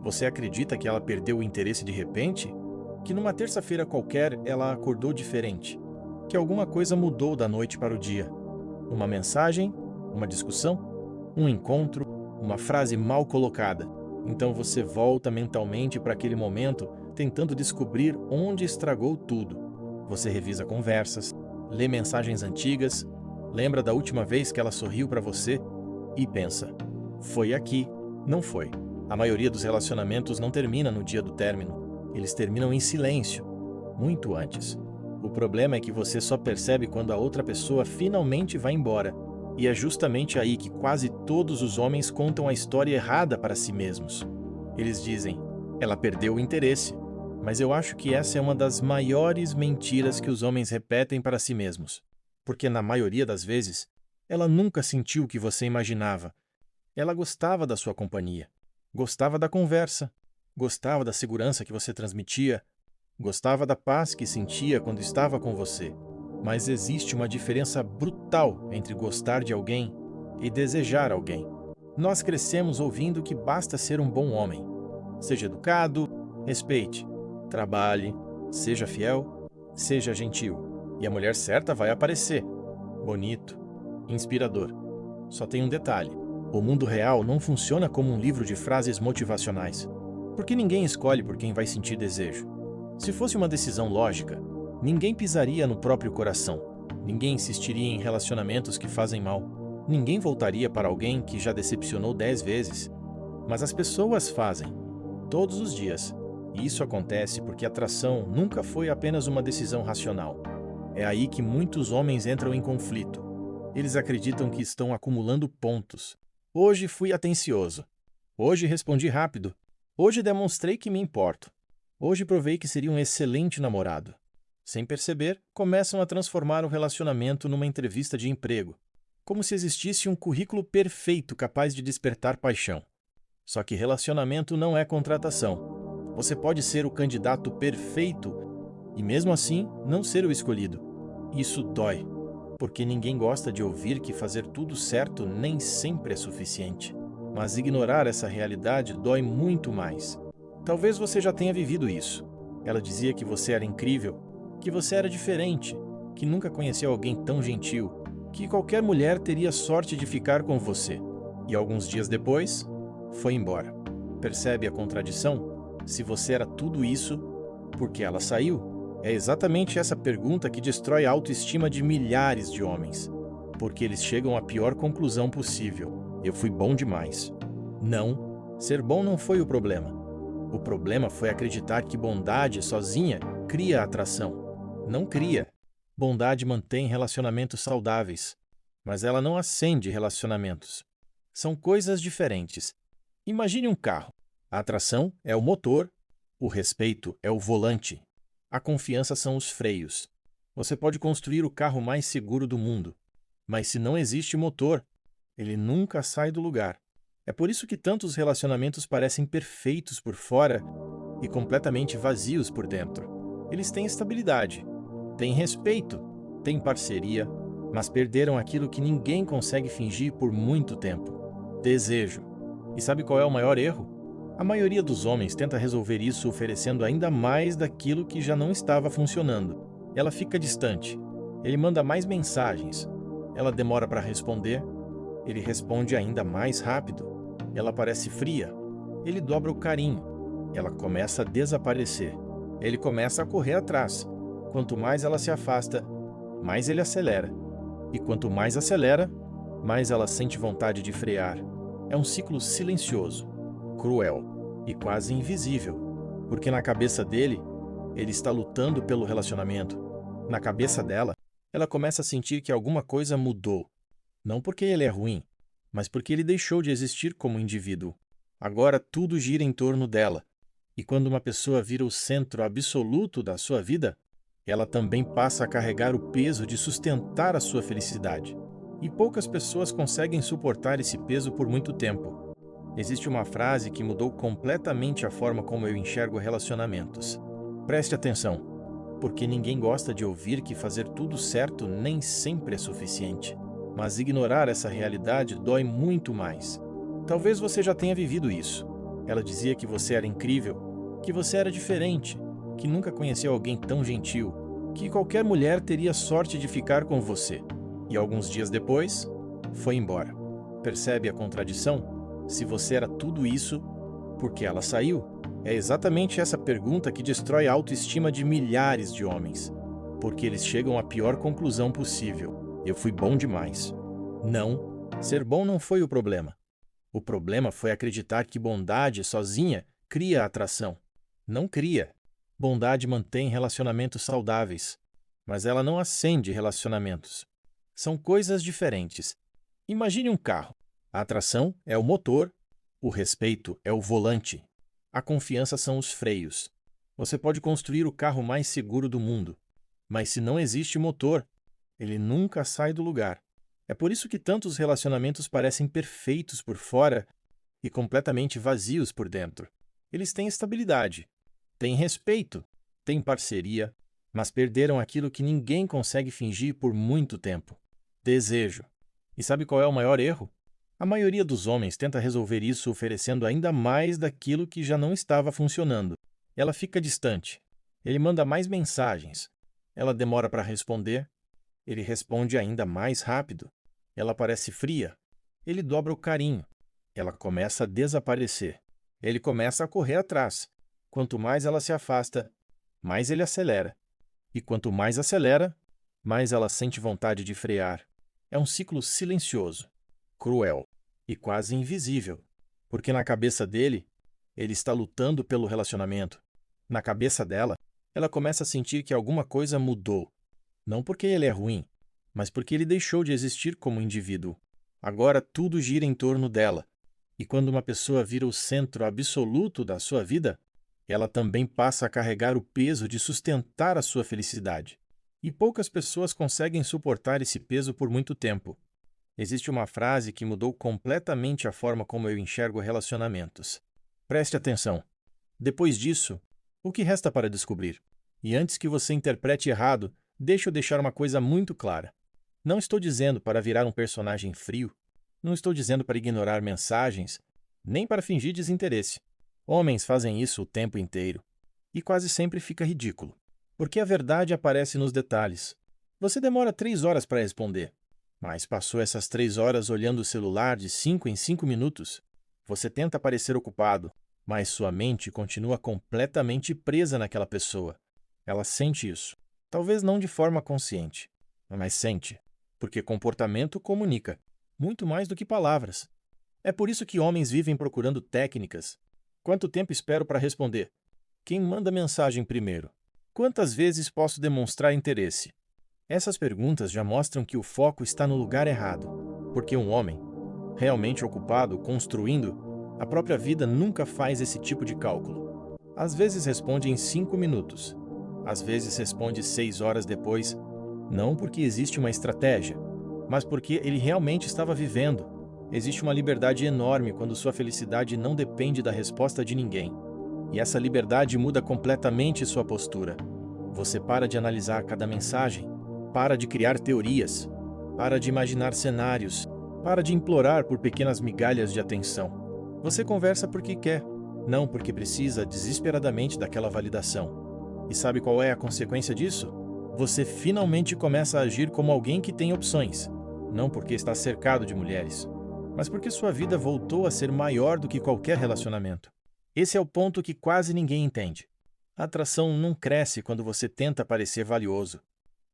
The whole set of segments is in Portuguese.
Você acredita que ela perdeu o interesse de repente? Que numa terça-feira qualquer ela acordou diferente? Que alguma coisa mudou da noite para o dia? Uma mensagem? Uma discussão? Um encontro? Uma frase mal colocada? Então você volta mentalmente para aquele momento, tentando descobrir onde estragou tudo. Você revisa conversas, lê mensagens antigas, lembra da última vez que ela sorriu para você e pensa: foi aqui, não foi. A maioria dos relacionamentos não termina no dia do término. Eles terminam em silêncio, muito antes. O problema é que você só percebe quando a outra pessoa finalmente vai embora. E é justamente aí que quase todos os homens contam a história errada para si mesmos. Eles dizem: ela perdeu o interesse. Mas eu acho que essa é uma das maiores mentiras que os homens repetem para si mesmos. Porque na maioria das vezes, ela nunca sentiu o que você imaginava. Ela gostava da sua companhia, gostava da conversa, gostava da segurança que você transmitia, gostava da paz que sentia quando estava com você. Mas existe uma diferença brutal entre gostar de alguém e desejar alguém. Nós crescemos ouvindo que basta ser um bom homem. Seja educado, respeite, trabalhe, seja fiel, seja gentil. E a mulher certa vai aparecer. Bonito, inspirador. Só tem um detalhe: o mundo real não funciona como um livro de frases motivacionais. Porque ninguém escolhe por quem vai sentir desejo. Se fosse uma decisão lógica, ninguém pisaria no próprio coração. Ninguém insistiria em relacionamentos que fazem mal. Ninguém voltaria para alguém que já decepcionou 10 vezes. Mas as pessoas fazem, todos os dias. E isso acontece porque atração nunca foi apenas uma decisão racional. É aí que muitos homens entram em conflito. Eles acreditam que estão acumulando pontos. Hoje fui atencioso. Hoje respondi rápido. Hoje demonstrei que me importo. Hoje provei que seria um excelente namorado. Sem perceber, começam a transformar o relacionamento numa entrevista de emprego, como se existisse um currículo perfeito capaz de despertar paixão. Só que relacionamento não é contratação. Você pode ser o candidato perfeito e mesmo assim não ser o escolhido. Isso dói, porque ninguém gosta de ouvir que fazer tudo certo nem sempre é suficiente. Mas ignorar essa realidade dói muito mais. Talvez você já tenha vivido isso. Ela dizia que você era incrível, que você era diferente, que nunca conheceu alguém tão gentil, que qualquer mulher teria sorte de ficar com você. E alguns dias depois, foi embora. Percebe a contradição? Se você era tudo isso, por que ela saiu? É exatamente essa pergunta que destrói a autoestima de milhares de homens. Porque eles chegam à pior conclusão possível: eu fui bom demais. Não, ser bom não foi o problema. O problema foi acreditar que bondade sozinha cria atração. Não cria. Bondade mantém relacionamentos saudáveis, mas ela não acende relacionamentos. São coisas diferentes. Imagine um carro. A atração é o motor, o respeito é o volante, a confiança são os freios. Você pode construir o carro mais seguro do mundo, mas se não existe motor, ele nunca sai do lugar. É por isso que tantos relacionamentos parecem perfeitos por fora e completamente vazios por dentro. Eles têm estabilidade, têm respeito, têm parceria, mas perderam aquilo que ninguém consegue fingir por muito tempo: desejo. E sabe qual é o maior erro? A maioria dos homens tenta resolver isso oferecendo ainda mais daquilo que já não estava funcionando. Ela fica distante. Ele manda mais mensagens. Ela demora para responder. Ele responde ainda mais rápido. Ela parece fria. Ele dobra o carinho. Ela começa a desaparecer. Ele começa a correr atrás. Quanto mais ela se afasta, mais ele acelera. E quanto mais acelera, mais ela sente vontade de frear. É um ciclo silencioso, cruel e quase invisível, porque na cabeça dele, ele está lutando pelo relacionamento. Na cabeça dela, ela começa a sentir que alguma coisa mudou. Não porque ele é ruim, mas porque ele deixou de existir como indivíduo. Agora tudo gira em torno dela. E quando uma pessoa vira o centro absoluto da sua vida, ela também passa a carregar o peso de sustentar a sua felicidade. E poucas pessoas conseguem suportar esse peso por muito tempo. Existe uma frase que mudou completamente a forma como eu enxergo relacionamentos. Preste atenção, porque ninguém gosta de ouvir que fazer tudo certo nem sempre é suficiente. Mas ignorar essa realidade dói muito mais. Talvez você já tenha vivido isso. Ela dizia que você era incrível, que você era diferente, que nunca conheceu alguém tão gentil, que qualquer mulher teria sorte de ficar com você. E alguns dias depois, foi embora. Percebe a contradição? Se você era tudo isso, por que ela saiu? É exatamente essa pergunta que destrói a autoestima de milhares de homens. Porque eles chegam à pior conclusão possível. Eu fui bom demais. Não, ser bom não foi o problema. O problema foi acreditar que bondade sozinha cria atração. Não cria. Bondade mantém relacionamentos saudáveis, mas ela não acende relacionamentos. São coisas diferentes. Imagine um carro. A atração é o motor, o respeito é o volante, a confiança são os freios. Você pode construir o carro mais seguro do mundo, mas se não existe motor, ele nunca sai do lugar. É por isso que tantos relacionamentos parecem perfeitos por fora e completamente vazios por dentro. Eles têm estabilidade, têm respeito, têm parceria, mas perderam aquilo que ninguém consegue fingir por muito tempo: desejo. E sabe qual é o maior erro? A maioria dos homens tenta resolver isso oferecendo ainda mais daquilo que já não estava funcionando. Ela fica distante. Ele manda mais mensagens. Ela demora para responder. Ele responde ainda mais rápido. Ela parece fria. Ele dobra o carinho. Ela começa a desaparecer. Ele começa a correr atrás. Quanto mais ela se afasta, mais ele acelera. E quanto mais acelera, mais ela sente vontade de frear. É um ciclo silencioso, cruel e quase invisível, porque na cabeça dele, ele está lutando pelo relacionamento. Na cabeça dela, ela começa a sentir que alguma coisa mudou. Não porque ele é ruim, mas porque ele deixou de existir como indivíduo. Agora tudo gira em torno dela. E quando uma pessoa vira o centro absoluto da sua vida, ela também passa a carregar o peso de sustentar a sua felicidade. E poucas pessoas conseguem suportar esse peso por muito tempo. Existe uma frase que mudou completamente a forma como eu enxergo relacionamentos. Preste atenção. Depois disso, o que resta para descobrir? E antes que você interprete errado, deixa eu deixar uma coisa muito clara. Não estou dizendo para virar um personagem frio. Não estou dizendo para ignorar mensagens, nem para fingir desinteresse. Homens fazem isso o tempo inteiro. E quase sempre fica ridículo. Porque a verdade aparece nos detalhes. Você demora 3 horas para responder, mas passou essas 3 horas olhando o celular de 5 em 5 minutos. Você tenta parecer ocupado, mas sua mente continua completamente presa naquela pessoa. Ela sente isso. Talvez não de forma consciente, mas sente. Porque comportamento comunica, muito mais do que palavras. É por isso que homens vivem procurando técnicas. Quanto tempo espero para responder? Quem manda mensagem primeiro? Quantas vezes posso demonstrar interesse? Essas perguntas já mostram que o foco está no lugar errado, porque um homem, realmente ocupado construindo, a própria vida nunca faz esse tipo de cálculo. Às vezes responde em 5 minutos, às vezes responde 6 horas depois, não porque existe uma estratégia, mas porque ele realmente estava vivendo. Existe uma liberdade enorme quando sua felicidade não depende da resposta de ninguém. E essa liberdade muda completamente sua postura. Você para de analisar cada mensagem, para de criar teorias, para de imaginar cenários, para de implorar por pequenas migalhas de atenção. Você conversa porque quer, não porque precisa desesperadamente daquela validação. E sabe qual é a consequência disso? Você finalmente começa a agir como alguém que tem opções, não porque está cercado de mulheres, mas porque sua vida voltou a ser maior do que qualquer relacionamento. Esse é o ponto que quase ninguém entende. A atração não cresce quando você tenta parecer valioso.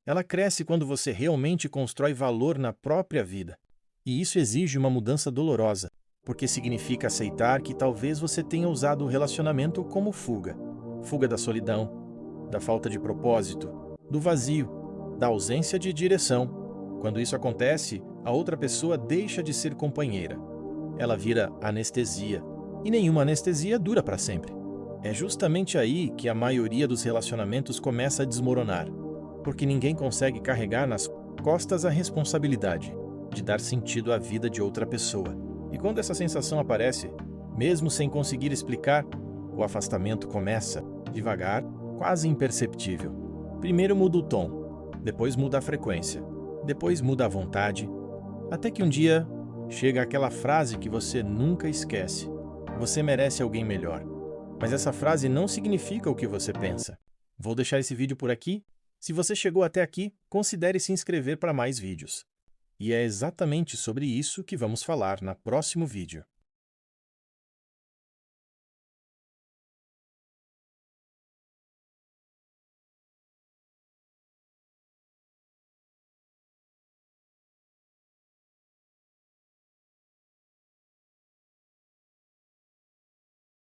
Ela cresce quando você realmente constrói valor na própria vida. E isso exige uma mudança dolorosa, porque significa aceitar que talvez você tenha usado o relacionamento como fuga. Fuga da solidão, da falta de propósito, do vazio, da ausência de direção. Quando isso acontece, a outra pessoa deixa de ser companheira. Ela vira anestesia. E nenhuma anestesia dura para sempre. É justamente aí que a maioria dos relacionamentos começa a desmoronar, porque ninguém consegue carregar nas costas a responsabilidade de dar sentido à vida de outra pessoa. E quando essa sensação aparece, mesmo sem conseguir explicar, o afastamento começa, devagar, quase imperceptível. Primeiro muda o tom, depois muda a frequência, depois muda a vontade, até que um dia chega aquela frase que você nunca esquece. Você merece alguém melhor. Mas essa frase não significa o que você pensa. Vou deixar esse vídeo por aqui. Se você chegou até aqui, considere se inscrever para mais vídeos. E é exatamente sobre isso que vamos falar no próximo vídeo.